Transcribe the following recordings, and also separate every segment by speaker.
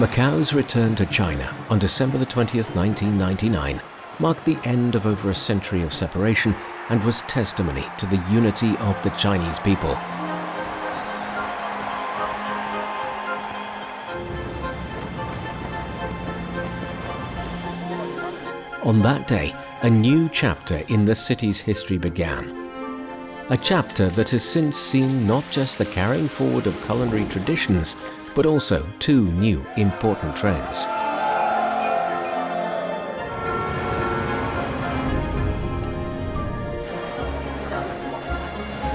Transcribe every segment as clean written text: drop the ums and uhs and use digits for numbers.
Speaker 1: Macao's return to China on December the 20th, 1999 marked the end of over a century of separation and was testimony to the unity of the Chinese people. On that day, a new chapter in the city's history began. A chapter that has since seen not just the carrying forward of culinary traditions, but also two new important trends.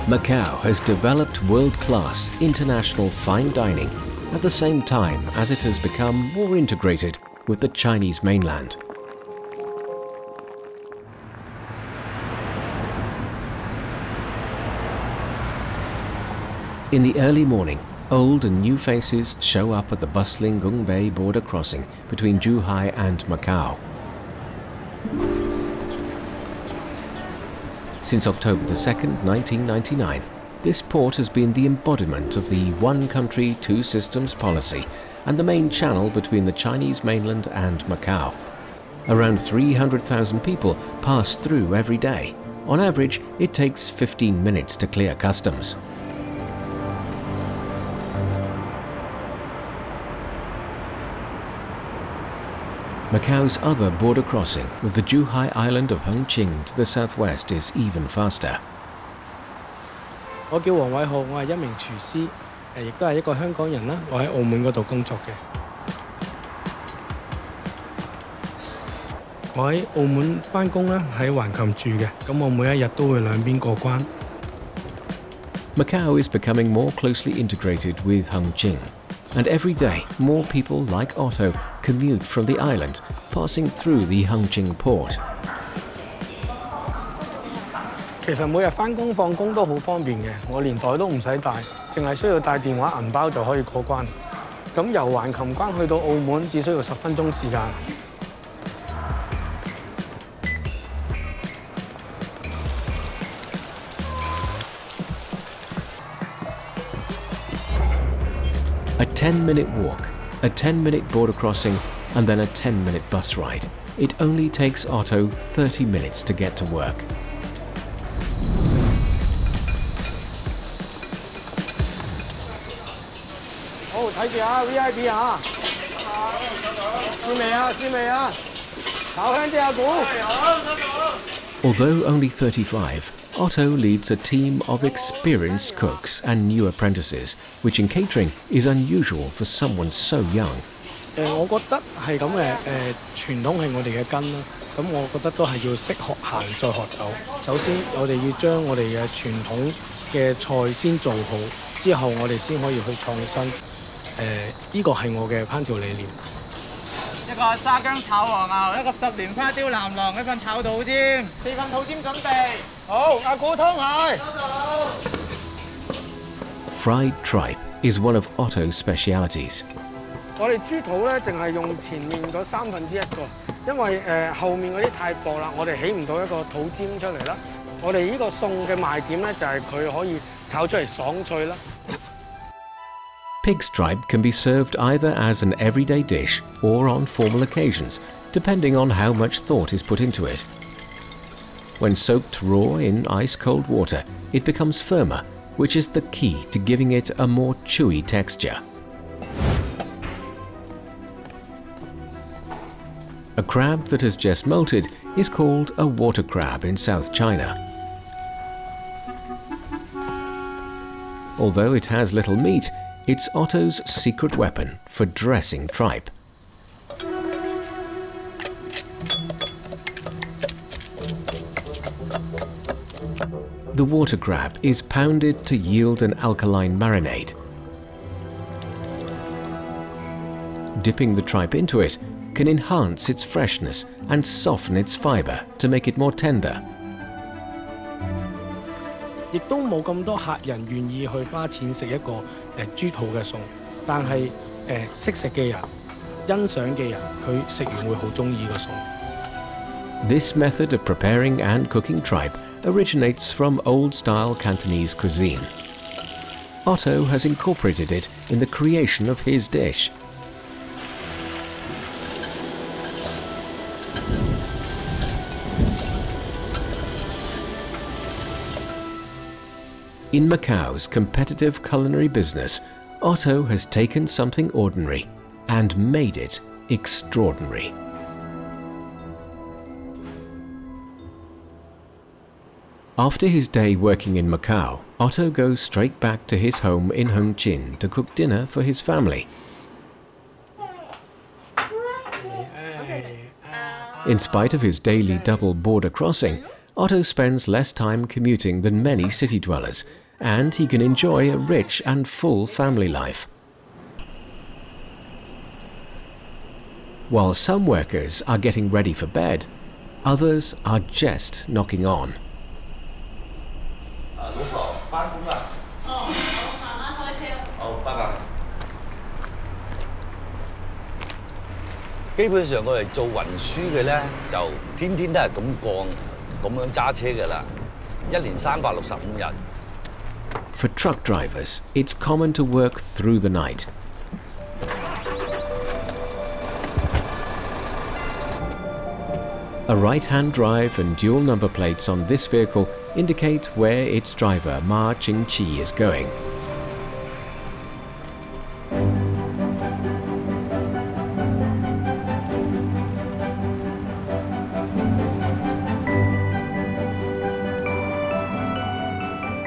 Speaker 1: Macao has developed world-class international fine dining at the same time as it has become more integrated with the Chinese mainland. In the early morning, old and new faces show up at the bustling Gungbei border crossing between Zhuhai and Macao. Since October the 2nd, 1999, this port has been the embodiment of the one country, two systems policy and the main channel between the Chinese mainland and Macao. Around 300,000 people pass through every day. On average, it takes 15 minutes to clear customs. Macao's other border crossing with the Zhuhai island of Hengqin to the southwest is even faster.
Speaker 2: 我叫黃偉浩，我係一名廚師，亦都係一個香港人啦。我喺澳門嗰度工作嘅。我喺澳門返工啦，喺橫琴住嘅。咁我每一日都會兩邊過關。
Speaker 1: Macao is becoming more closely integrated with Hengqin, and every day more people like Otto commute from the island, passing through the Hengqin port.
Speaker 2: 其實每日返工放工都好方便嘅，我連袋都唔使帶，淨係需要帶電話銀包就可以過關。咁由橫琴關去到澳門只需要10分鐘時間。
Speaker 1: A 10-minute walk, a 10-minute border crossing, and then a 10-minute bus ride. It only takes Otto 30 minutes to get to work.
Speaker 2: Oh, 睇住啊 ，VIP 啊！試未啊？試未啊？炒香啲啊，估！
Speaker 1: Although only 35, Otto leads a team of experienced cooks and new apprentices, which in catering is unusual for someone so young.
Speaker 2: 我覺得係咁嘅，傳統係我哋嘅根啦。咁我覺得都係要識學行再學走。首先，我哋要將我哋嘅傳統嘅菜先做好，之後我哋先可以去創新。呢個係我嘅烹調理念。
Speaker 3: 一個沙姜炒黃牛，一個10年花雕南郎，一份炒肚尖，4份肚尖準備。好，阿古湯蟹。
Speaker 1: Fried tripe is one of Otto's specialities.
Speaker 2: 我哋豬肚咧，淨係用前面嗰1/3個，因為後面嗰啲太薄啦，我哋起唔到一個肚尖出嚟啦。我哋呢個餸嘅賣點咧，就係佢可以炒出嚟爽脆啦。
Speaker 1: Pig's tripe can be served either as an everyday dish or on formal occasions, depending on how much thought is put into it. When soaked raw in ice-cold water, it becomes firmer, which is the key to giving it a more chewy texture. A crab that has just molted is called a water crab in South China. Although it has little meat, it's Otto's secret weapon for dressing tripe. The water crab is pounded to yield an alkaline marinade. Dipping the tripe into it can enhance its freshness and soften its fibre to make it more tender.
Speaker 2: 亦都冇咁多客人願意去花錢食一個豬肚嘅餸，但係識食嘅人、欣賞嘅人，佢食完會好鍾意個餸。
Speaker 1: This method of preparing and cooking tripe originates from old-style Cantonese cuisine. Otto has incorporated it in the creation of his dish. In Macao's competitive culinary business, Otto has taken something ordinary and made it extraordinary. After his day working in Macao, Otto goes straight back to his home in Hongqin to cook dinner for his family. In spite of his daily double border crossing, Otto spends less time commuting than many city dwellers, and he can enjoy a rich and full family life. While some workers are getting ready for bed, others are just knocking on.
Speaker 4: 基本上我哋做運輸嘅咧，就天天都係咁樣揸車㗎啦，一年365日。
Speaker 1: For truck drivers, it's common to work through the night. A right-hand drive and dual number plates on this vehicle indicate where its driver Ma Qingqi is going.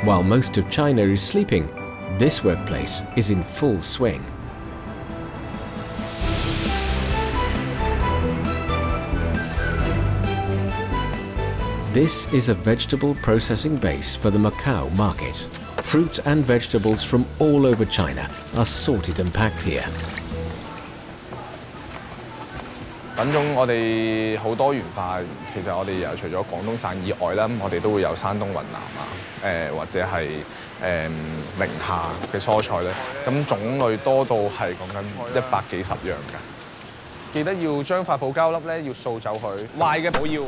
Speaker 1: While most of China is sleeping, this workplace is in full swing. This is a vegetable processing base for the Macao market. Fruit and vegetables from all over China are sorted and packed here.
Speaker 5: 品種我哋好多元化，其實我哋又除咗廣東省以外啦，我哋都會有山東、雲南啊，或者係寧夏嘅蔬菜咧，咁種類多到係講緊100幾十樣㗎。記得要將發泡膠粒咧要掃走佢，壞嘅唔好要。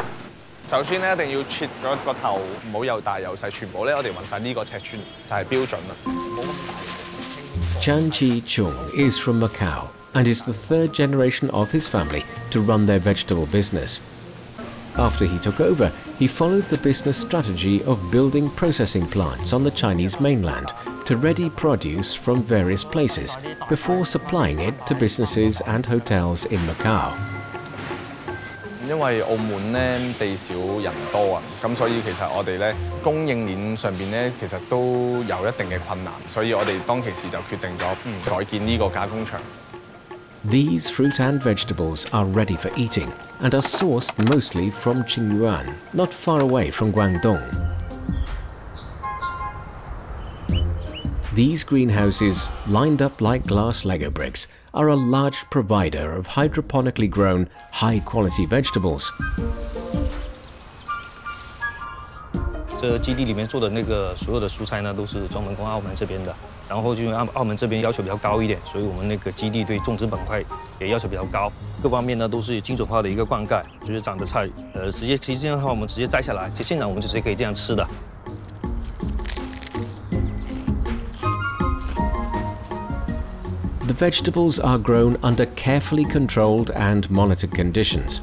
Speaker 5: 首先咧一定要切咗個頭，唔好又大又細，全部咧我哋揾晒呢個尺寸就係標準啦。
Speaker 1: Chan Chi Chung is from Macau and is the third generation of his family to run their vegetable business. After he took over, he followed the business strategy of building processing plants on the Chinese mainland to ready produce from various places before supplying it to businesses and hotels in Macau.
Speaker 5: 因為澳門咧地少人多啊，咁所以其實我哋咧供應鏈上邊咧其實都有一定嘅困難，所以我哋當其時就決定咗改建呢個加工場。
Speaker 1: These fruit and vegetables are ready for eating and are sourced mostly from Qingyuan, not far away from Guangdong. These greenhouses, lined up like glass Lego bricks, are a large provider of hydroponically grown, high-quality vegetables.
Speaker 6: 这基地里面做的那个所有的蔬菜呢，都是专门供澳门这边的。然后就因为澳门这边要求比较高一点，所以我们那个基地对种植板块也要求比较高，各方面呢都是精准化的一个灌溉，就是长的菜，直接其实这样的话我们直接摘下来，就现场我们就直接可以这样吃的。
Speaker 1: The vegetables are grown under carefully controlled and monitored conditions.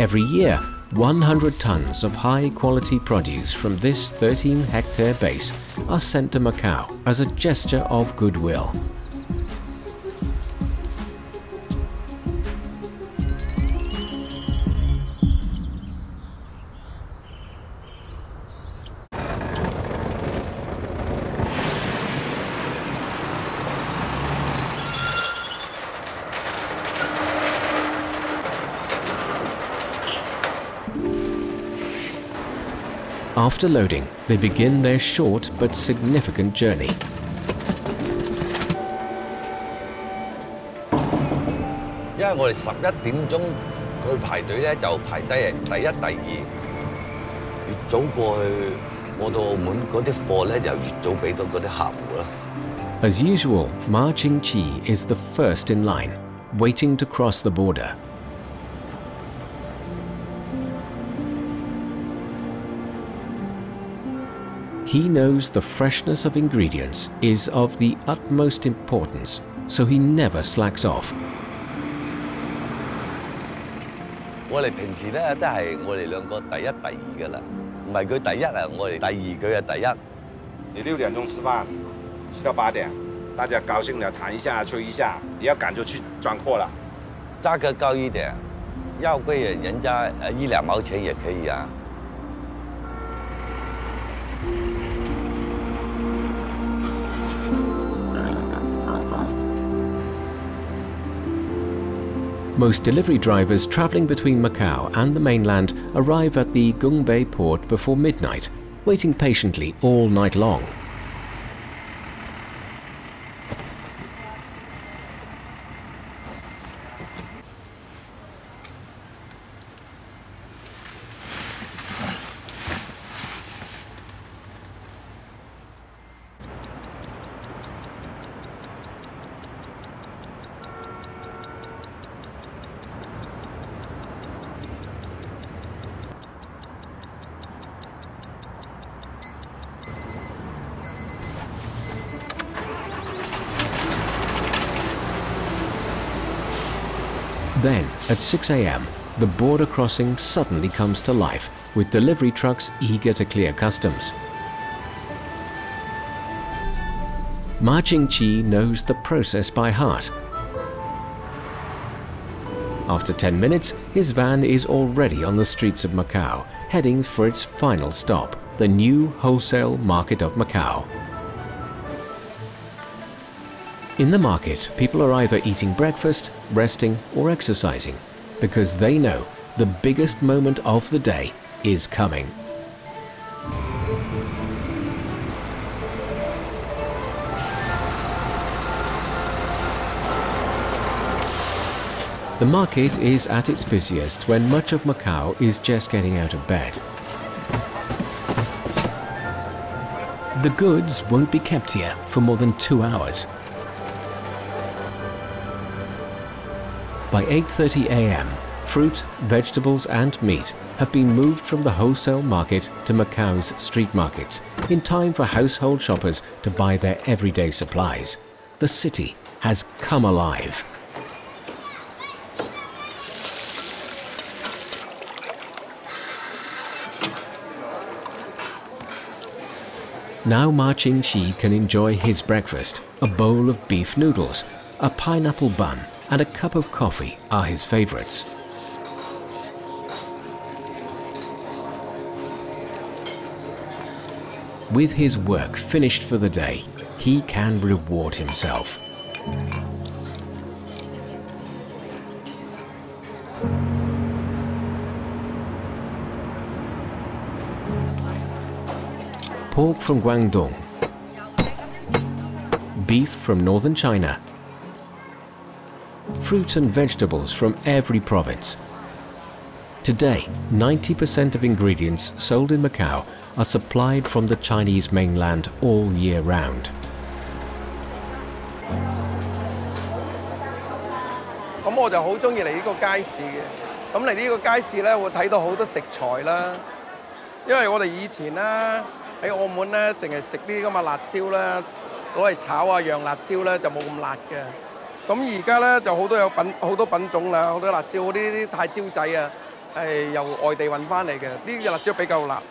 Speaker 1: Every year, 100 tons of high-quality produce from this 13-hectare base are sent to Macau as a gesture of goodwill. After loading, they begin their short but significant journey.
Speaker 4: Because 我哋11點鐘去排隊咧，就排低第一、第二，越早過去過到澳門嗰啲貨咧，就越早俾到嗰啲客戶啦。
Speaker 1: As usual, Ma Qingqi is the first in line, waiting to cross the border. He knows the freshness of ingredients is of the utmost importance, so he never slacks off.
Speaker 4: 我哋平時咧都係我哋兩個第一、第二㗎啦。唔係佢第一啊，我哋第二，佢係第一。
Speaker 7: 你6點鐘吃飯，吃到8點，大家高興了談一下吹一下，你要趕就去裝貨了。
Speaker 4: 價格高一點，要貴人家1、2毛錢也可以啊。
Speaker 1: Most delivery drivers travelling between Macau and the mainland arrive at the Gungbei port before midnight, waiting patiently all night long. Then, at 6 a.m, the border crossing suddenly comes to life, with delivery trucks eager to clear customs. Ma Jingqi knows the process by heart. After 10 minutes, his van is already on the streets of Macau, heading for its final stop, the new wholesale market of Macau. In the market, people are either eating breakfast, resting, or exercising, because they know the biggest moment of the day is coming. The market is at its busiest when much of Macau is just getting out of bed. The goods won't be kept here for more than 2 hours. By 8:30 a.m, fruit, vegetables and meat have been moved from the wholesale market to Macau's street markets in time for household shoppers to buy their everyday supplies. The city has come alive. Now Ma Jingqi can enjoy his breakfast. A bowl of beef noodles, a pineapple bun and a cup of coffee are his favorites. With his work finished for the day, he can reward himself. Pork from Guangdong, beef from northern China, fruit and vegetables from every province. Today, 90% of ingredients sold in Macau are supplied from the Chinese mainland all year round.
Speaker 8: 咁我就好中意嚟呢個街市嘅。咁嚟呢個街市咧，會睇到好多食材啦。因為我哋以前咧喺澳門咧，淨係食呢啲咁嘅辣椒啦，攞嚟炒啊釀辣椒咧就冇咁辣嘅。咁而家咧就好多品種啦，好多辣椒，呢啲太椒仔啊，係由外地運翻嚟嘅，呢啲辣椒比較辣。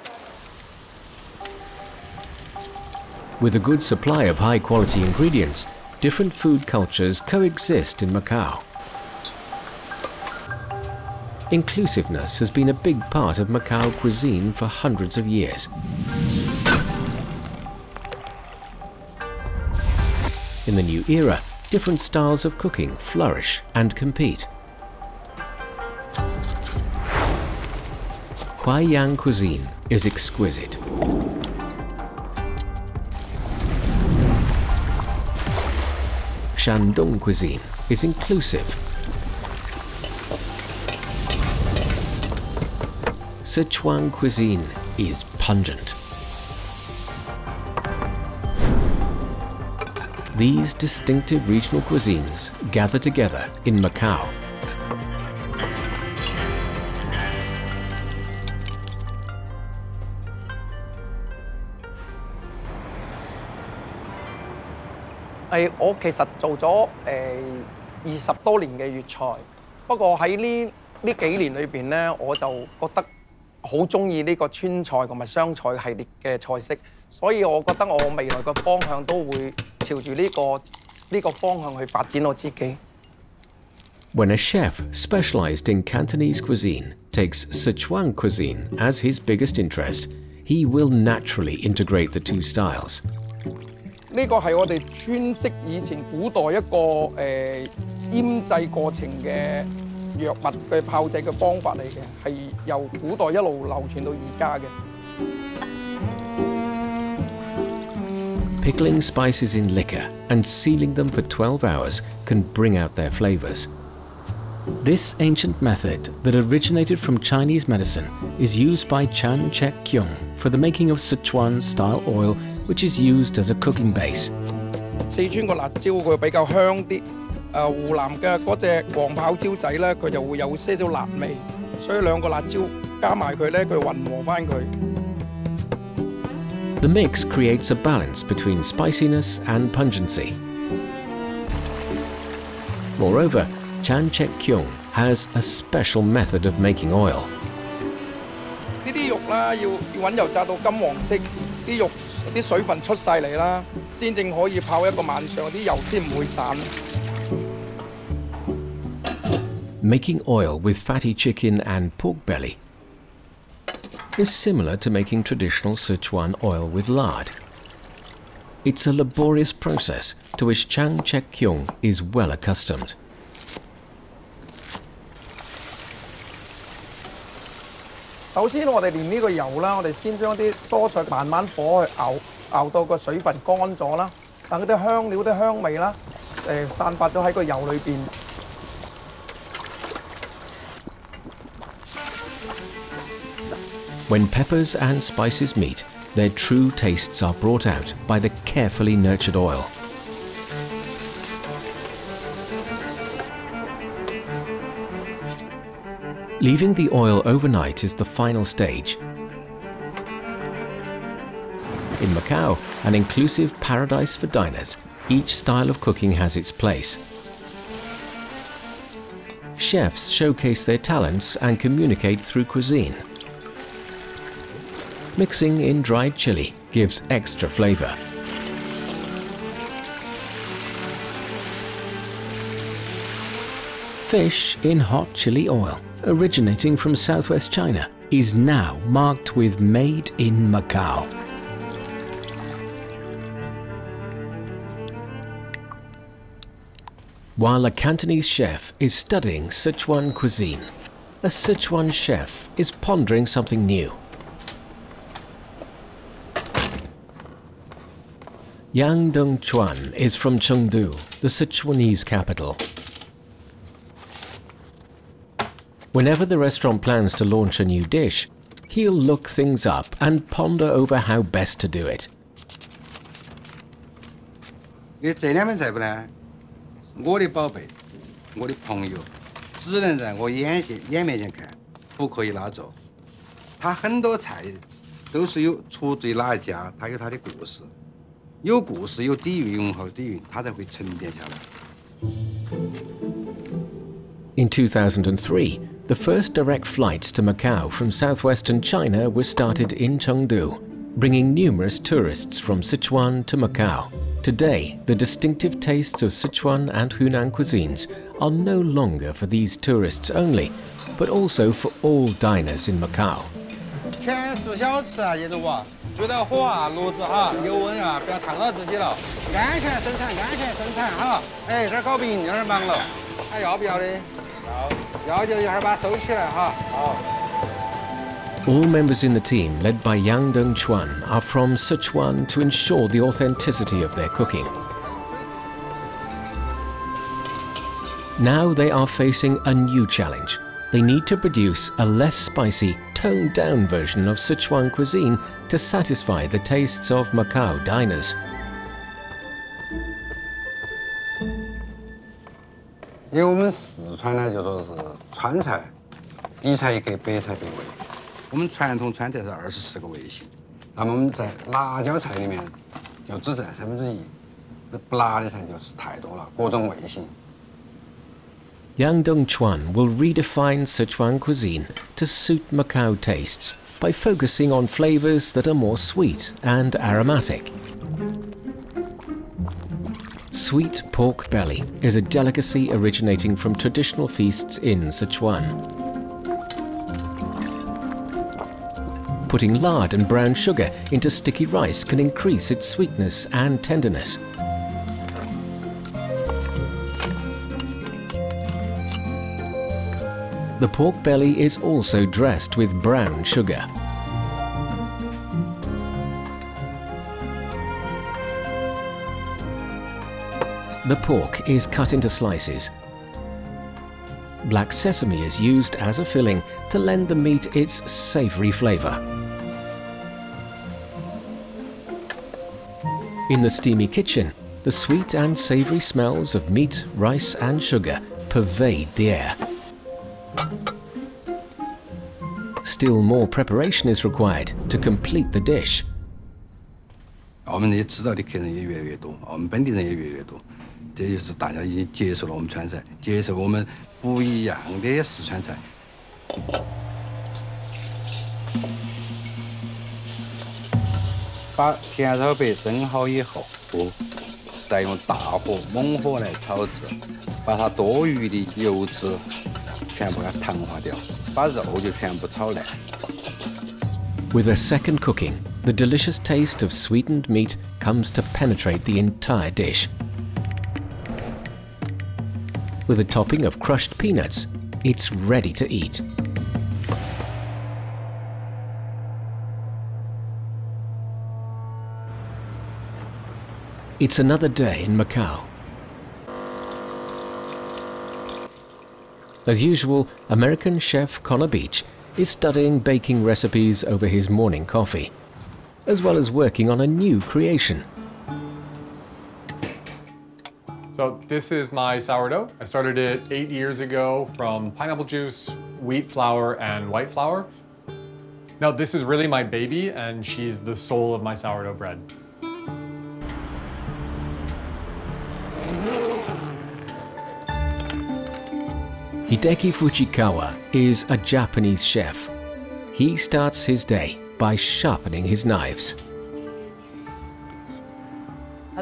Speaker 1: With a good supply of high-quality ingredients, different food cultures coexist in Macau. Inclusiveness has been a big part of Macau cuisine for hundreds of years. In the new era, different styles of cooking flourish and compete. Huaiyang cuisine is exquisite. Shandong cuisine is inclusive. Sichuan cuisine is pungent. These distinctive regional cuisines gather together in Macau.
Speaker 8: 我其實做咗20多年嘅粵菜，不過喺呢幾年裏邊咧，我就覺得好中意呢個川菜同埋湘菜系列嘅菜式，所以我覺得我未來嘅方向都會朝住呢個方向去發展我自己。
Speaker 1: When a chef specialized in Cantonese cuisine takes Sichuan cuisine as his biggest interest, he will naturally integrate the two styles.
Speaker 8: 呢個係我哋川式以前古代一個醃製過程嘅藥物嘅炮製嘅方法嚟嘅，係由古代一路流傳到而家嘅。
Speaker 1: Pickling spices in liquor and sealing them for 12 hours can bring out their flavors. This ancient method that originated from Chinese medicine is used by Chan Chek Kyung for the making of Sichuan-style oil, which is used as a cooking base.
Speaker 8: 四川個辣椒佢比較香啲，湖南嘅嗰隻黃泡椒仔咧，佢就會有些少辣味，所以兩個辣椒加埋佢咧，佢混和翻佢。
Speaker 1: The mix creates a balance between spiciness and pungency. Moreover, Chan Chek Kyung has a special method of making oil.
Speaker 8: 呢啲肉啦，要揾油炸到金黃色，啲肉啲水分出晒嚟啦，先正可以泡一個晚上，啲油先唔會散。
Speaker 1: Making oil with fatty chicken and pork belly is similar to making traditional Sichuan oil with lard. It's a laborious process to which Chan Chek Kyung is well accustomed.
Speaker 8: 首先我哋練呢個油啦，我哋先將啲蔬菜慢慢火去熬到個水分乾咗啦，等嗰啲香料啲香味啦，散發咗喺個油裏邊。
Speaker 1: When peppers and spices meet, their true tastes are brought out by the carefully nurtured oil. Leaving the oil overnight is the final stage. In Macao, an inclusive paradise for diners, each style of cooking has its place. Chefs showcase their talents and communicate through cuisine. Mixing in dried chili gives extra flavor. Fish in hot chili oil, originating from southwest China, is now marked with Made in Macao. While a Cantonese chef is studying Sichuan cuisine, a Sichuan chef is pondering something new. Yang Dongchuan is from Chengdu, the Sichuanese capital. Whenever the restaurant plans to launch a new dish, he'll look things up and ponder over how best to do it.
Speaker 9: 这两门菜不呢？我的宝贝，我的朋友，只能在我眼面前看，不可以拿走。他很多菜都是有出自于哪一家，他有他的故事。 有故事，有底蕴，永恒底蕴，它才会沉淀下来。
Speaker 1: In 2003, the first direct flights to Macau from southwestern China were started in Chengdu, bringing numerous tourists from Sichuan to Macau. Today, the distinctive tastes of Sichuan and Hunan cuisines are no longer for these tourists only, but also for all diners in Macau.
Speaker 9: 全是小吃啊，业主啊，注到火啊，炉子哈，油温啊，不要烫到自己了。安全生产，安全生产哈。哎，这儿搞饼，这儿忙了，还要不要的？要就一会儿把它收起来哈。好。
Speaker 1: All members in the team, led by Yang Dongchuan, are from Sichuan to ensure the authenticity of their cooking. Now they are facing a new challenge. They need to produce a less spicy, toned-down version of Sichuan cuisine to satisfy the tastes of Macau diners.
Speaker 9: 因为我们四川呢，就说是川菜，一菜一格，百菜百味。我们传统川菜是24个味型，那么我们在辣椒菜里面就只占1/3，不辣的菜就是太多了，各种味型。
Speaker 1: Yang Dongchuan will redefine Sichuan cuisine to suit Macau tastes by focusing on flavors that are more sweet and aromatic. Sweet pork belly is a delicacy originating from traditional feasts in Sichuan. Putting lard and brown sugar into sticky rice can increase its sweetness and tenderness. The pork belly is also dressed with brown sugar. The pork is cut into slices. Black sesame is used as a filling to lend the meat its savory flavor. In the steamy kitchen, the sweet and savory smells of meat, rice and sugar pervade the air. Still more preparation is required to complete the dish.
Speaker 9: 我们也知道的客人也越来越多，我们本地人也越来越多，这就是大家已经接受了我们川菜，接受我们不一样的四川菜。把甜炒白蒸好以后，再用大火、猛火来炒制，把它多余的油脂全部给它糖化掉，把肉就全部炒烂。
Speaker 1: With a second cooking, the delicious taste of sweetened meat comes to penetrate the entire dish. With a topping of crushed peanuts, it's ready to eat. It's another day in Macao. As usual, American chef Connor Beach is studying baking recipes over his morning coffee, as well as working on a new creation.
Speaker 5: So this is my sourdough. I started it 8 years ago from pineapple juice, wheat flour, and white flour. Now this is really my baby, and she's the soul of my sourdough bread.
Speaker 1: Hideki Fujikawa is a Japanese chef. He starts his day by sharpening his knives.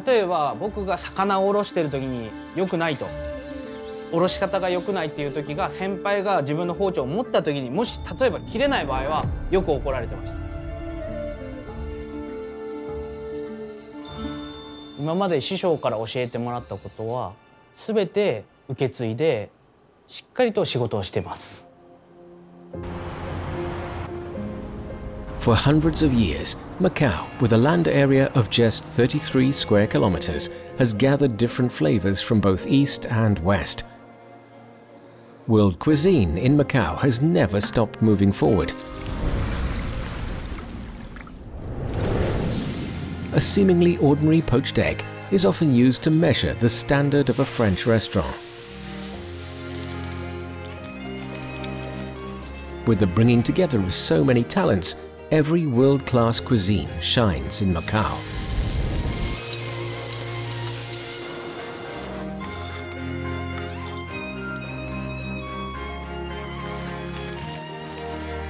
Speaker 3: 例えば僕が魚をおろしてる時に良くないと、おろし方が良くないっていう時が先輩が自分の包丁を持った時にもし例えば切れない場合はよく怒られてました。今まで師匠から教えてもらったことは全て受け継いでしっかりと仕事をしています。
Speaker 1: For hundreds of years, Macao, with a land area of just 33 square kilometers, has gathered different flavors from both east and west. World cuisine in Macao has never stopped moving forward. A seemingly ordinary poached egg is often used to measure the standard of a French restaurant. With the bringing together of so many talents, every world-class cuisine shines in Macao.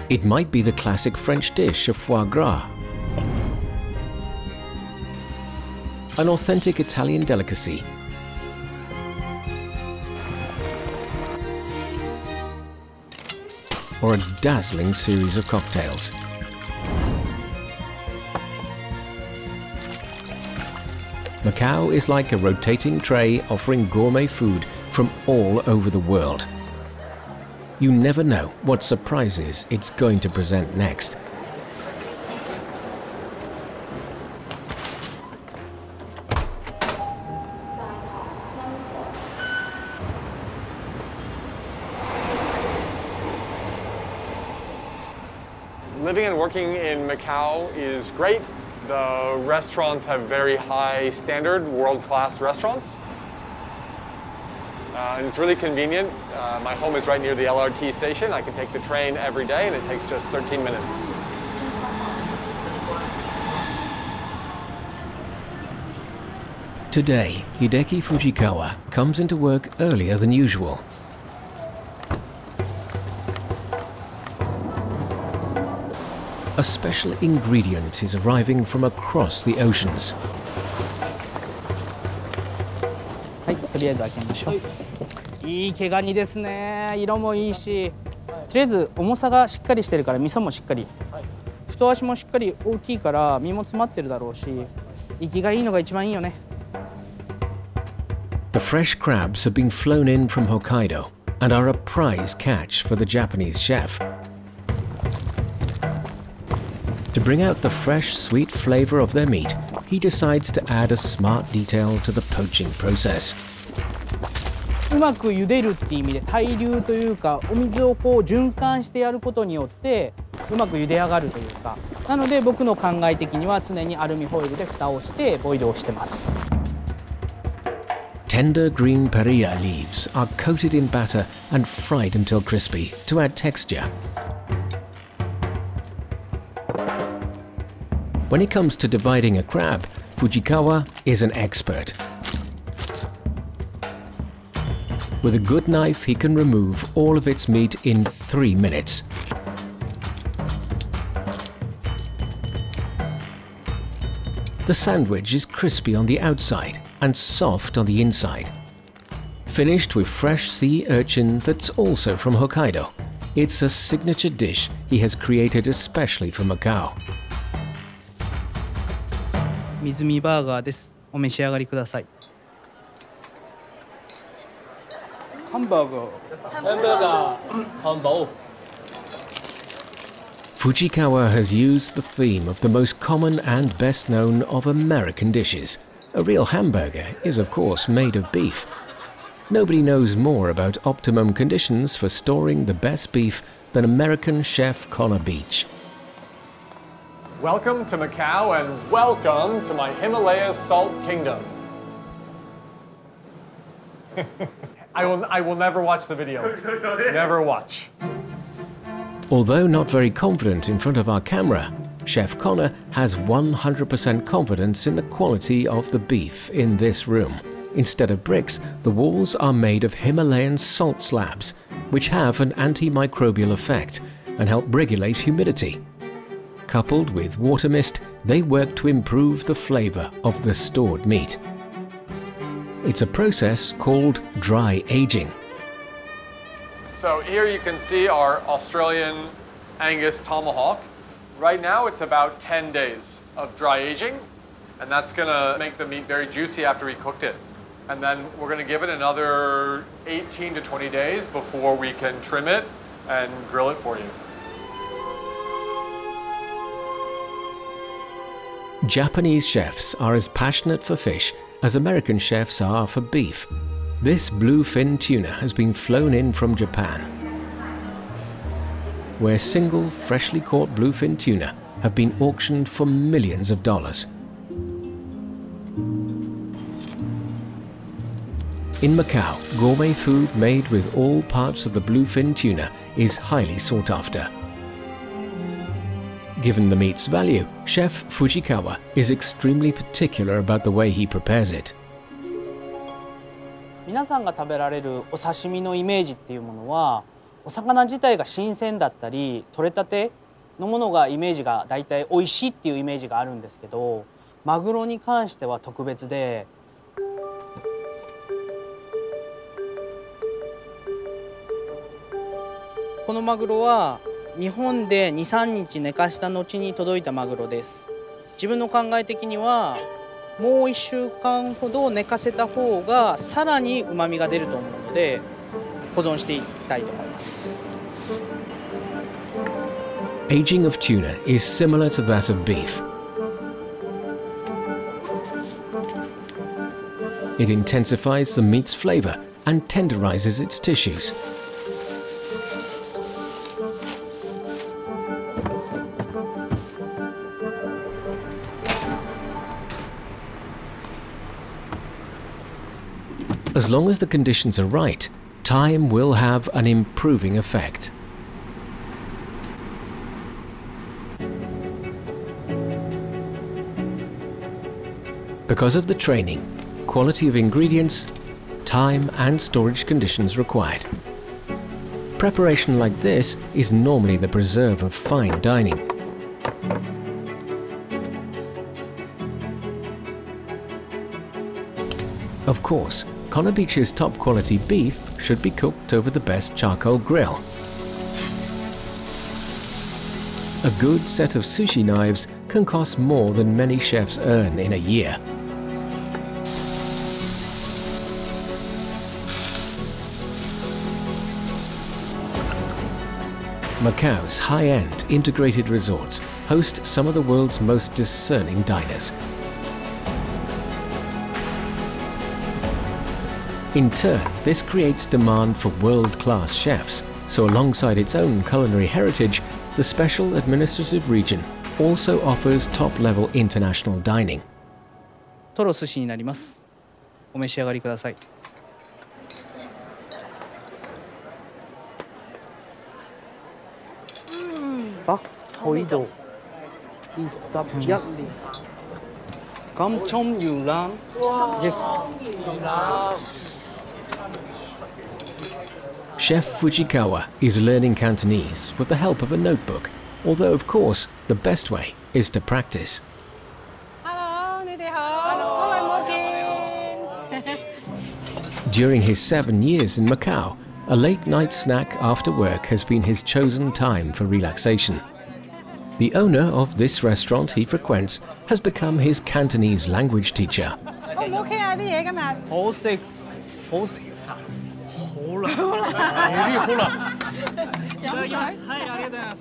Speaker 1: It might be the classic French dish of foie gras, an authentic Italian delicacy, or a dazzling series of cocktails. Macao is like a rotating tray offering gourmet food from all over the world. You never know what surprises it's going to present next.
Speaker 5: Living and working in Macau is great. The restaurants have very high standard, world-class restaurants. And it's really convenient. My home is right near the LRT station. I can take the train every day and it takes just 13 minutes.
Speaker 1: Today, Hideki Fujikawa comes into work earlier than usual. a special ingredient is arriving from across the oceans.
Speaker 3: はい、とりあえず開けましょう。いい毛ガニですね。色もいいし、とりあえず重さがしっかりしてるから味噌もしっかり。太足もしっかり大きいから身も詰まってるだろうし、生きがいいのが一番いいよね。
Speaker 1: The fresh crabs have been flown in from Hokkaido and are a prize catch for the Japanese chef. To bring out the fresh, sweet flavor of their meat, he decides to add a smart detail to the poaching process.
Speaker 3: うまく茹でるっていう意味で対流というかお水をこう循環してやることによってうまく茹で上がるというか、なので僕の考え的には常にアルミホイルで蓋をしてボイルをしてます。
Speaker 1: Tender green perilla leaves are coated in batter and fried until crispy to add texture. When it comes to dividing a crab, Fujikawa is an expert. With a good knife, he can remove all of its meat in 3 minutes. The sandwich is crispy on the outside and soft on the inside. Finished with fresh sea urchin that's also from Hokkaido. It's a signature dish he has created especially for Macao.
Speaker 3: 水煮バーガーです。お召し上がりください。ハンバーガー。ハンバーガー。
Speaker 1: Fujikawa has used the theme of the most common and best known of American dishes. A real hamburger is of course made of beef. Nobody knows more about optimum conditions for storing the best beef than American chef Connor Beach.
Speaker 5: Welcome to Macau and welcome to my Himalaya Salt Kingdom. I will never watch the video. Never watch.
Speaker 1: Although not very confident in front of our camera, Chef Connor has 100% confidence in the quality of the beef in this room. Instead of bricks, the walls are made of Himalayan salt slabs, which have an antimicrobial effect and help regulate humidity. Coupled with water mist, they work to improve the flavor of the stored meat. It's a process called dry aging.
Speaker 5: So here you can see our Australian Angus tomahawk. Right now it's about 10 days of dry aging, and that's gonna make the meat very juicy after we cooked it. And then we're gonna give it another 18 to 20 days before we can trim it and grill it for you.
Speaker 1: Japanese chefs are as passionate for fish as American chefs are for beef. This bluefin tuna has been flown in from Japan, where single, freshly caught bluefin tuna have been auctioned for millions of dollars. In Macau, gourmet food made with all parts of the bluefin tuna is highly sought after. Given the meat's value, Chef Fujikawa is extremely particular about the way he prepares it.
Speaker 3: 皆さんが食べられるお刺身のイメージっていうものは、お魚自体が新鮮だったり取れたてのものがイメージがだいたい美味しいっていうイメージがあるんですけど、マグロに関しては特別で、このマグロは日本で 2,3 日寝かした後に届いたマグロです。自分の考え的にはもう1週間ほど寝かせた方がさらに旨味が出ると思うので保存していきたいと思います。
Speaker 1: Aging of tuna is similar to that of beef. It intensifies the meat's flavor and tenderizes its tissues. As long as the conditions are right, time will have an improving effect. Because of the training, quality of ingredients, time and storage conditions required. Preparation like this is normally the preserve of fine dining. Of course, Connor Beach's top quality beef should be cooked over the best charcoal grill. A good set of sushi knives can cost more than many chefs earn in a year. Macao's high-end integrated resorts host some of the world's most discerning diners. In turn, this creates demand for world-class chefs, so alongside its own culinary heritage, the Special Administrative Region also offers top-level international dining.
Speaker 3: トロ寿司になります。お召し上がりください。啊，海度21年。咁葱搖腩 ，yes。
Speaker 1: Chef Fujikawa is learning Cantonese with the help of a notebook, although of course the best way is to practice.
Speaker 10: Hello， 你哋好，好耐冇見。
Speaker 1: During his 7 years in Macau, a late-night snack after work has been his chosen time for relaxation. The owner of this restaurant he frequents has become his Cantonese language teacher.
Speaker 10: 好唔好傾下啲嘢今日？
Speaker 3: 好食，好食。 好啦，好啦，飲水，係啊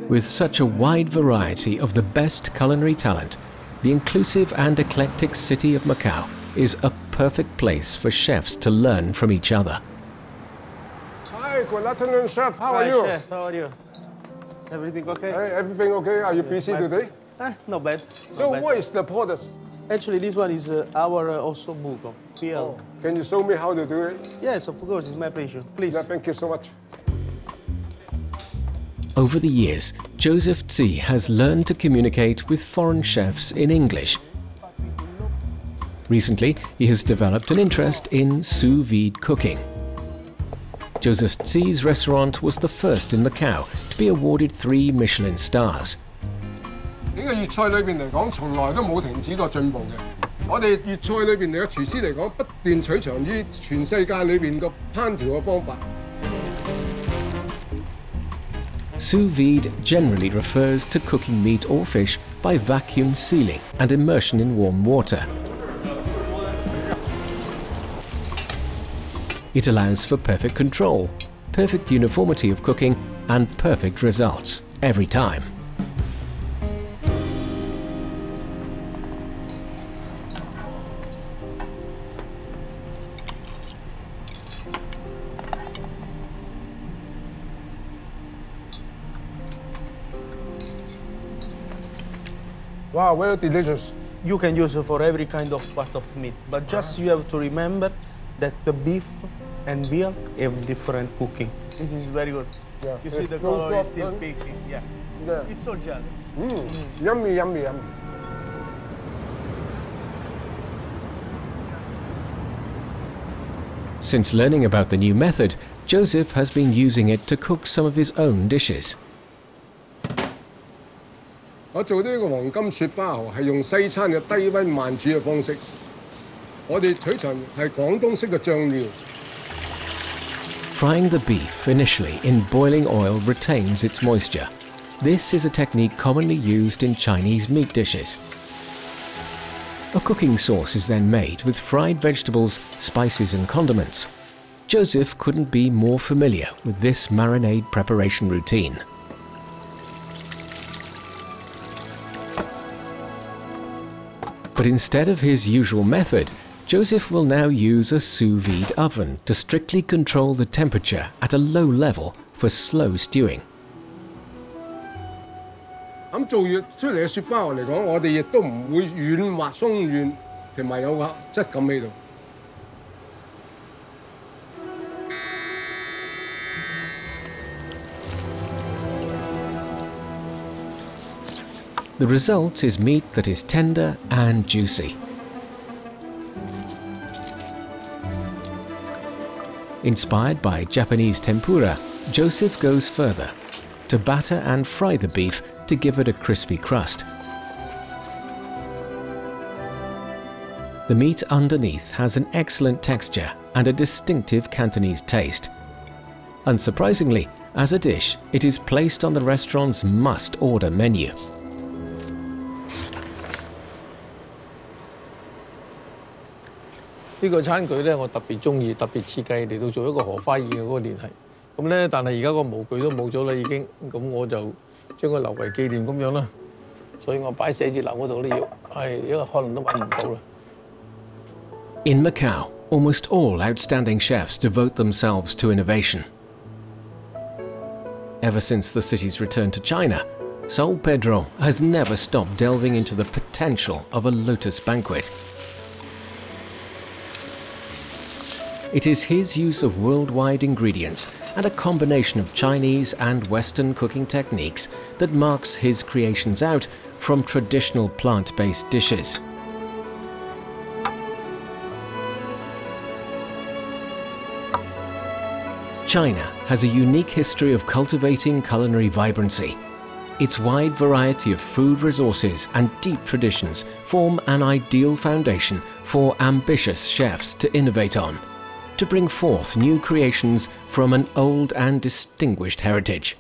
Speaker 3: ，With
Speaker 1: such a wide variety of the best culinary talent, the inclusive and eclectic city of Macau is a perfect place for chefs to learn from each other.
Speaker 11: Hi, good afternoon, Chef. How are you?
Speaker 3: Chef, how are you? Everything okay?
Speaker 11: Hey, everything okay? Are you busy today?
Speaker 3: Not bad.
Speaker 11: So what is the product?
Speaker 3: Actually, this one is our also book. PL.
Speaker 11: Can you show me how to do it?
Speaker 3: Yes, of course. It's my pleasure. Please.
Speaker 11: Yeah, thank you so much.
Speaker 1: Over the years, Joseph Tsi has learned to communicate with foreign chefs in English. Recently, he has developed an interest in sous vide cooking. Joseph Tsi's restaurant was the first in Macau to be awarded 3 Michelin stars.
Speaker 11: 呢個粵菜裏邊嚟講，從來都冇停止過進步嘅。我哋粵菜裏邊嚟嘅廚師嚟講，不斷取長於全世界裏邊個烹調嘅方法。
Speaker 1: Sous vide generally refers to cooking meat or fish by vacuum sealing and immersion in warm water. It allows for perfect control, perfect uniformity of cooking, and perfect results every time.
Speaker 11: Wow, very delicious.
Speaker 2: You can use it for every kind of part of meat, but just you have to remember that the beef and veal have different cooking. This is very good.
Speaker 11: Yeah.
Speaker 2: You see the color is still pink. Yeah. It's so jelly.
Speaker 11: Yummy, yummy, yummy.
Speaker 1: Since learning about the new method, Joseph has been using it to cook some of his own dishes.
Speaker 11: 我做呢個黃金雪花蠔係用西餐嘅低溫慢煮嘅方式。我哋取材係廣東式嘅醬料。
Speaker 1: Frying the beef initially in boiling oil retains its moisture. This is a technique commonly used in Chinese meat dishes. A cooking sauce is then made with fried vegetables, spices and condiments. Joseph couldn't be more familiar with this marinade preparation routine. But instead of his usual method, Joseph will now use a sous vide oven to strictly control the temperature at a low level for slow stewing.
Speaker 11: 咁做出嚟嘅雪花蠔嚟講，我哋亦都唔會軟滑鬆軟，同埋有個質感喺度。
Speaker 1: The result is meat that is tender and juicy. Inspired by Japanese tempura, Joseph goes further, to batter and fry the beef to give it a crispy crust. The meat underneath has an excellent texture and a distinctive Cantonese taste. Unsurprisingly, as a dish, it is placed on the restaurant's must-order menu.
Speaker 8: 呢個餐具咧，我特別中意，特別設計嚟到做一個荷花宴嘅嗰個聯繫。咁咧，但係而家個模具都冇咗啦，已經。咁我就將佢留為紀念咁樣啦。所以我擺寫字樓嗰度都要，因為可能都揾唔到啦。
Speaker 1: In Macau, almost all outstanding chefs devote themselves to innovation. Ever since the city's return to China, Saul Pedro has never stopped delving into the potential of a lotus banquet. It is his use of worldwide ingredients and a combination of Chinese and Western cooking techniques that marks his creations out from traditional plant-based dishes. China has a unique history of cultivating culinary vibrancy. Its wide variety of food resources and deep traditions form an ideal foundation for ambitious chefs to innovate on, to bring forth new creations from an old and distinguished heritage.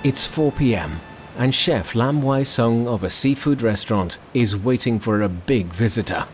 Speaker 1: It's 4 p.m. and Chef Lam Wai Sung of a seafood restaurant is waiting for a big visitor.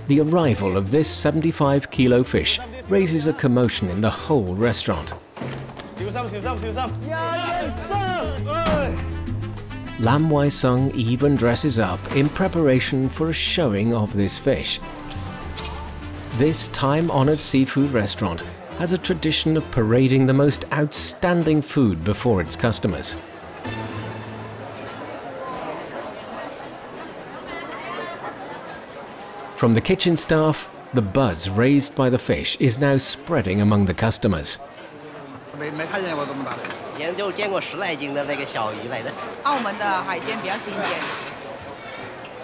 Speaker 1: The arrival of this 75-kilo fish raises a commotion in the whole restaurant. Lam Wai Sung even dresses up in preparation for a showing of this fish. This time-honored seafood restaurant has a tradition of parading the most outstanding food before its customers. From the kitchen staff, the buzz raised by the fish is now spreading among the customers.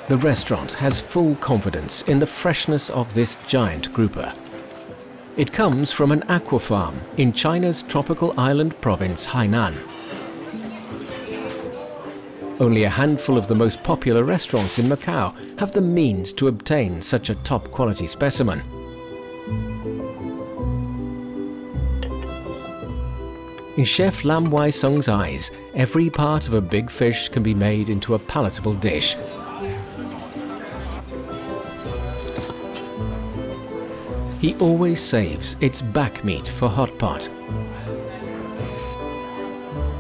Speaker 1: The restaurant has full confidence in the freshness of this giant grouper. It comes from an aqua farm in China's tropical island province Hainan. Only a handful of the most popular restaurants in Macau have the means to obtain such a top-quality specimen. In Chef Lam Wai Sung's eyes, every part of a big fish can be made into a palatable dish. He always saves its back meat for hot pot.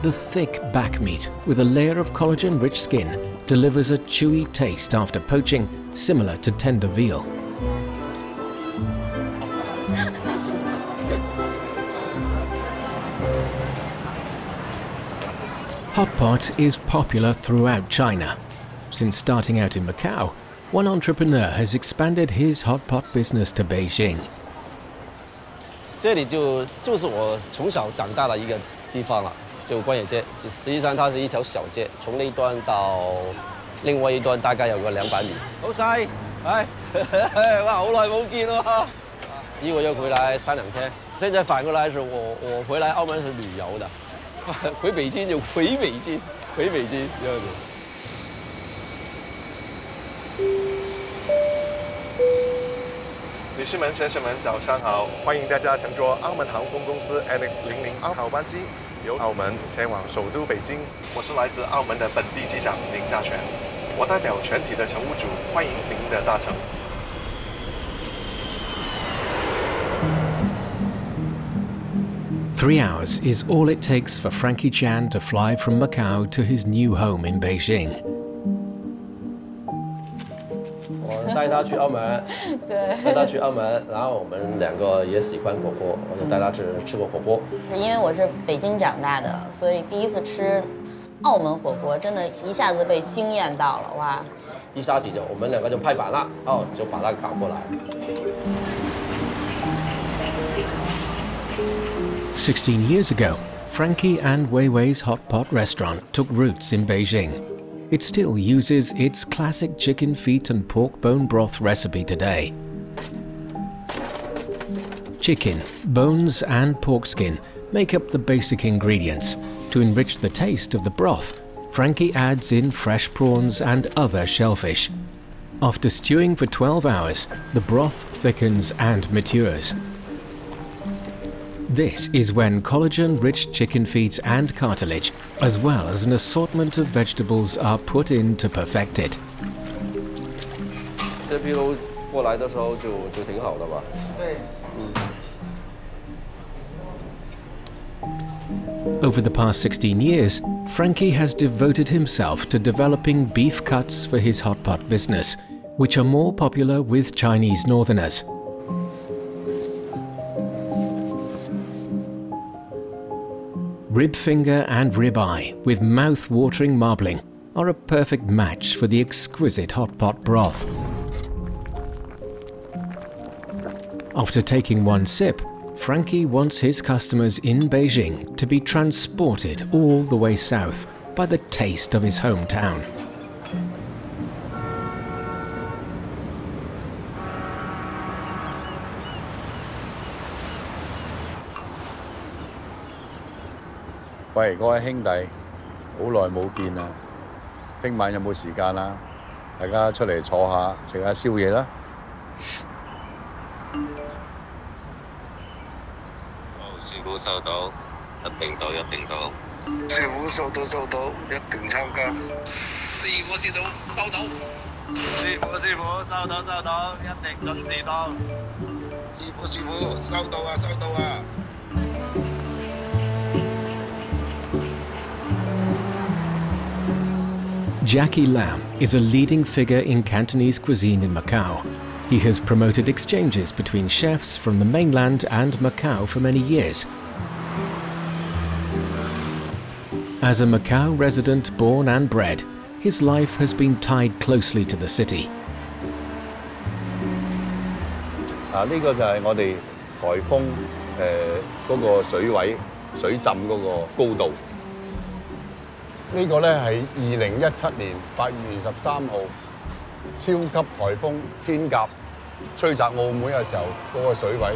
Speaker 1: The thick back meat with a layer of collagen-rich skin delivers a chewy taste after poaching, similar to tender veal. Hot pot is popular throughout China. Since starting out in Macau, one entrepreneur has expanded his hot pot business to Beijing.
Speaker 12: 这里就是我从小长大的一个地方了。 就关野街，实际上它是一条小街，从那一端到另外一端大概有个200米。好細，哇，好耐冇見喎！一個月回來3、2天。現在反過來是我回來澳門是旅遊的，回北京就回北京，回北京這樣子。
Speaker 13: 女士们、先生们，早上好！欢迎大家乘坐澳门航空公司 NX002号班机。 由澳門前往首都北京，我是來自澳門的本地機長林家全，我代表全體的乘務組歡迎您的搭乘。
Speaker 1: 3 hours is all it takes for Frankie Chan to fly from Macau to his new home in Beijing.
Speaker 12: 我帶带他去澳门，
Speaker 10: 对，
Speaker 12: 带他去澳门，然后我们2个也喜欢火锅，我就带他吃过火锅。
Speaker 10: 因为我是北京长大的，所以第一次吃澳门火锅，真的一下子被惊艳到了，哇！
Speaker 12: 一下子我们2个就拍板了，就把他赶过来。
Speaker 1: 16 years ago, Frankie and Weiwei's hot pot restaurant took roots in Beijing. It still uses its classic chicken feet and pork bone broth recipe today. Chicken, bones and pork skin make up the basic ingredients. To enrich the taste of the broth, Frankie adds in fresh prawns and other shellfish. After stewing for 12 hours, the broth thickens and matures. This is when collagen-rich chicken feet and cartilage, as well as an assortment of vegetables, are put in to perfect it.
Speaker 12: 这批肉过来的时候就挺好的吧？
Speaker 3: 对。
Speaker 1: Over the past 16 years, Frankie has devoted himself to developing beef cuts for his hot pot business, which are more popular with Chinese northerners. Rib finger and rib eye with mouth-watering marbling are a perfect match for the exquisite hot pot broth. After taking one sip, Frankie wants his customers in Beijing to be transported all the way south by the taste of his hometown.
Speaker 14: 喂，各位兄弟，好耐冇見啦！聽晚有冇時間啊？大家出嚟坐下，食下宵夜啦！
Speaker 15: 師傅收到，一定到，一定到。
Speaker 16: 師傅收到，收到，一定參加。師傅收到，收到。師傅收到，收到，一定準時到。師傅收到啊，收到啊！
Speaker 1: Jackie Lam is a leading figure in Cantonese cuisine in Macau. He has promoted exchanges between chefs from the mainland and Macau for many years. As a Macau resident born and bred, his life has been tied closely to the city.
Speaker 14: 呢個就係我哋颱風嗰個水位、水浸嗰個高度。 呢個咧係2017年8月23號超級颱風天鴿吹襲澳門嘅時候嗰個水位。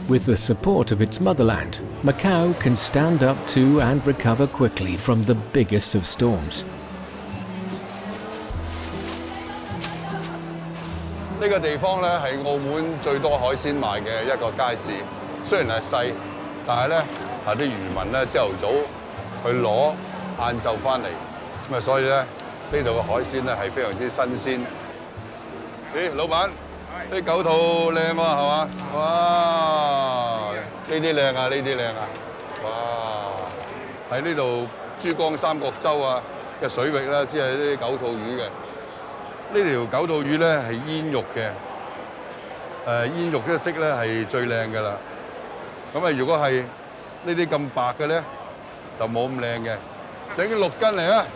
Speaker 1: With the support of its motherland, Macau can stand up to and recover quickly from the biggest of storms.
Speaker 14: 呢個地方咧係澳門最多海鮮賣嘅一個街市。 雖然係細，但係咧係啲漁民咧朝頭早去攞，晏晝翻嚟，咁啊所以咧呢度嘅海鮮咧係非常之新鮮。咦，老闆，啲九肚靚喎，係嘛？哇！呢啲靚啊，呢啲靚啊！哇！喺呢度珠江三角洲啊嘅水域咧，只係啲九肚魚嘅。呢條九肚魚咧係煙肉嘅，煙肉嘅色咧係最靚㗎啦。 咁啊，如果係呢啲咁白嘅咧，就冇咁靚嘅。整6斤嚟啊！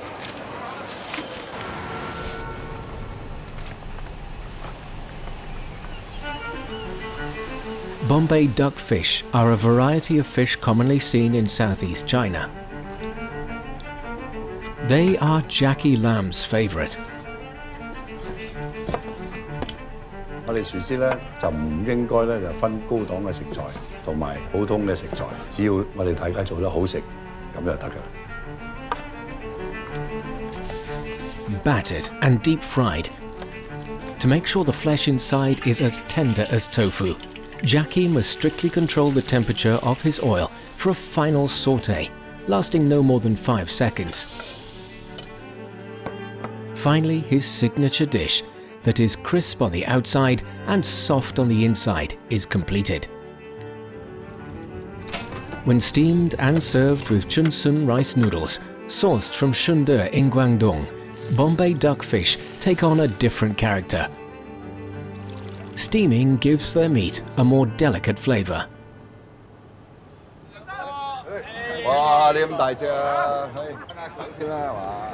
Speaker 1: Bombay duckfish are a variety of fish commonly seen in southeast China. They are Jackie Lam's favourite.
Speaker 14: 我哋廚師咧就唔應該咧就分高檔嘅食材同埋普通嘅食材，只要我哋大家做得好食，咁就得㗎。
Speaker 1: Battered and deep fried. To make sure the flesh inside is as tender as tofu, Jackie must strictly control the temperature of his oil for a final sauté, lasting no more than 5 seconds. Finally, his signature dish, that is crisp on the outside and soft on the inside, is completed. When steamed and served with chunsun rice noodles, Sourced from Shunde in Guangdong, Bombay duckfish take on a different character. Steaming gives their meat a more delicate flavour.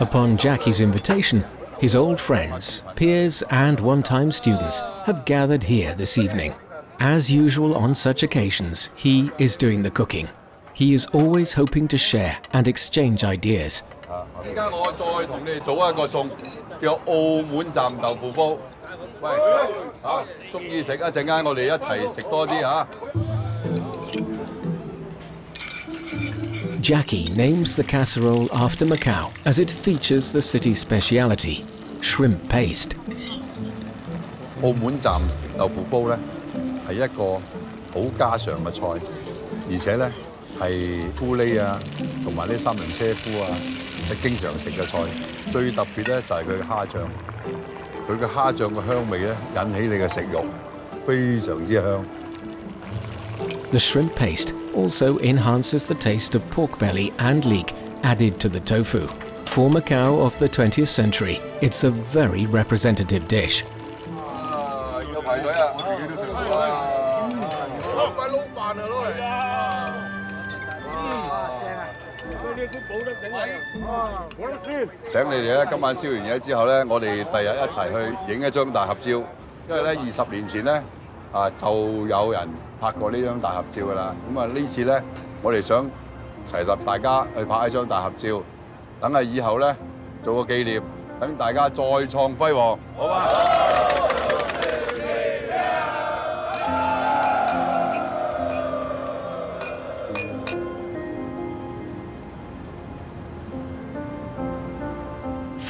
Speaker 1: Upon Jackie's invitation, his old friends, peers and one-time students have gathered here this evening. As usual on such occasions, he is doing the cooking. He is always hoping to share and exchange ideas.
Speaker 14: 依家我再同你哋做一個餸，叫澳門站豆腐煲。喂，中意食一陣間我哋一齊食多啲嚇。
Speaker 1: Jackie names the casserole after Macao as it features the city's speciality, shrimp paste.
Speaker 14: 澳門站豆腐煲咧係一個好家常嘅菜，而且咧係咕喱啊，同埋呢三輪車夫啊，係經常食嘅菜。最特別咧就係佢嘅蝦醬，佢嘅蝦醬嘅香味咧引起你嘅食慾，非常之香。
Speaker 1: The shrimp paste also enhances the taste of pork belly and leek added to the tofu. For Macao of the 20th century, it's a very representative dish.
Speaker 14: 請你哋咧，今晚燒完嘢之後咧，我哋第日一齊去影一張大合照，因為咧20年前咧就有人拍過呢張大合照㗎啦。咁呢次咧，我哋想齊集大家去拍一張大合照，等係以後咧做個紀念，等大家再創輝煌，好嘛？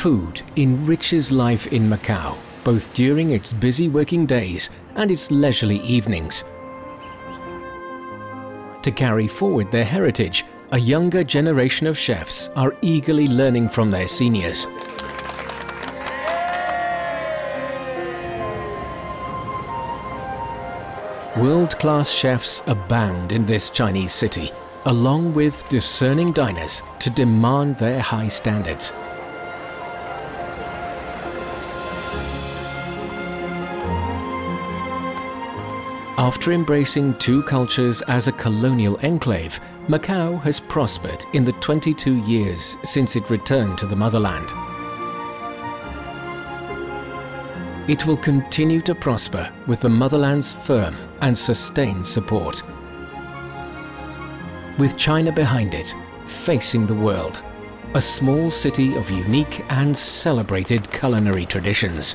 Speaker 1: Food enriches life in Macao, both during its busy working days and its leisurely evenings. To carry forward their heritage, a younger generation of chefs are eagerly learning from their seniors. World-class chefs abound in this Chinese city, along with discerning diners to demand their high standards. After embracing two cultures as a colonial enclave, Macao has prospered in the 22 years since it returned to the motherland. It will continue to prosper with the motherland's firm and sustained support. With China behind it, facing the world, a small city of unique and celebrated culinary traditions.